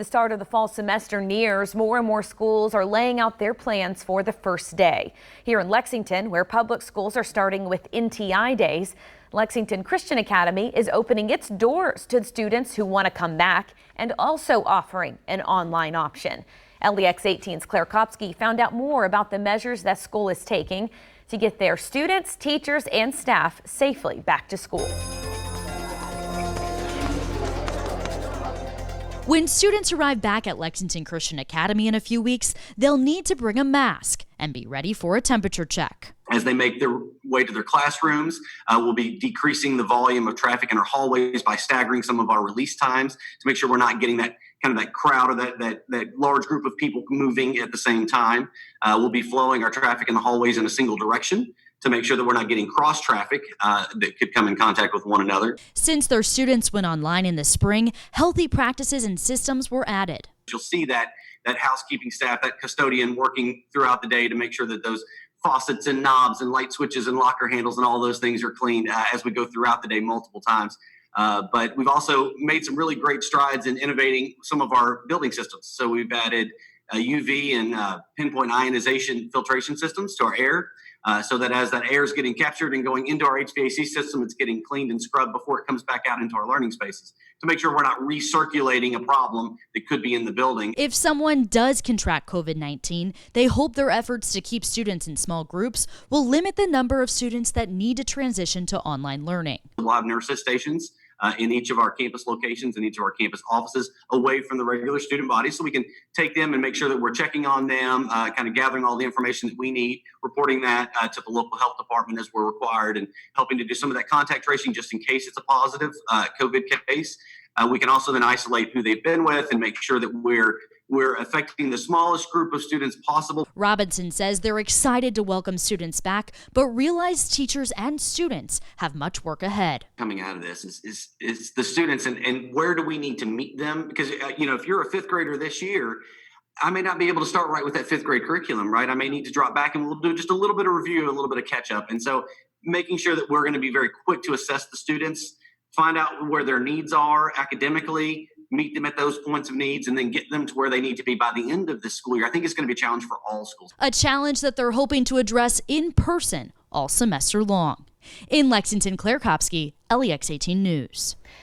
the start of the fall semester nears, more and more schools are laying out their plans for the first day. Here in Lexington, where public schools are starting with NTI days, Lexington Christian Academy is opening its doors to students who want to come back and also offering an online option. LEX 18's Claire Kopsky found out more about the measures that school is taking to get their students, teachers, and staff safely back to school. When students arrive back at Lexington Christian Academy in a few weeks, they'll need to bring a mask and be ready for a temperature check. As they make their way to their classrooms, we'll be decreasing the volume of traffic in our hallways by staggering some of our release times to make sure we're not getting that crowd or that large group of people moving at the same time. We'll be flowing our traffic in the hallways in a single direction to make sure that we're not getting cross traffic that could come in contact with one another. Since their students went online in the spring, healthy practices and systems were added. You'll see that housekeeping staff, that custodian working throughout the day to make sure that those faucets and knobs and light switches and locker handles and all those things are cleaned as we go throughout the day multiple times. But we've also made some really great strides in innovating some of our building systems. So we've added UV and pinpoint ionization filtration systems to our air, so that as that air is getting captured and going into our HVAC system, it's getting cleaned and scrubbed before it comes back out into our learning spaces to make sure we're not recirculating a problem that could be in the building. If someone does contract COVID-19, they hope their efforts to keep students in small groups will limit the number of students that need to transition to online learning. We'll have nurse stations in each of our campus locations and each of our campus offices away from the regular student body, so we can take them and make sure that we're checking on them, kind of gathering all the information that we need, reporting that to the local health department as we're required, and helping to do some of that contact tracing just in case it's a positive COVID case. We can also then isolate who they've been with and make sure that we're affecting the smallest group of students possible. Robinson says they're excited to welcome students back, but realize teachers and students have much work ahead. Coming out of this is the students and where do we need to meet them? Because, if you're a fifth grader this year, I may not be able to start right with that fifth grade curriculum, right? I may need to drop back and we'll do just a little bit of review, a little bit of catch up. And so making sure that we're going to be very quick to assess the students, find out where their needs are academically, meet them at those points of needs, and then get them to where they need to be by the end of this school year. I think it's going to be a challenge for all schools. A challenge that they're hoping to address in person all semester long. In Lexington, Claire Kopsky, LEX 18 News.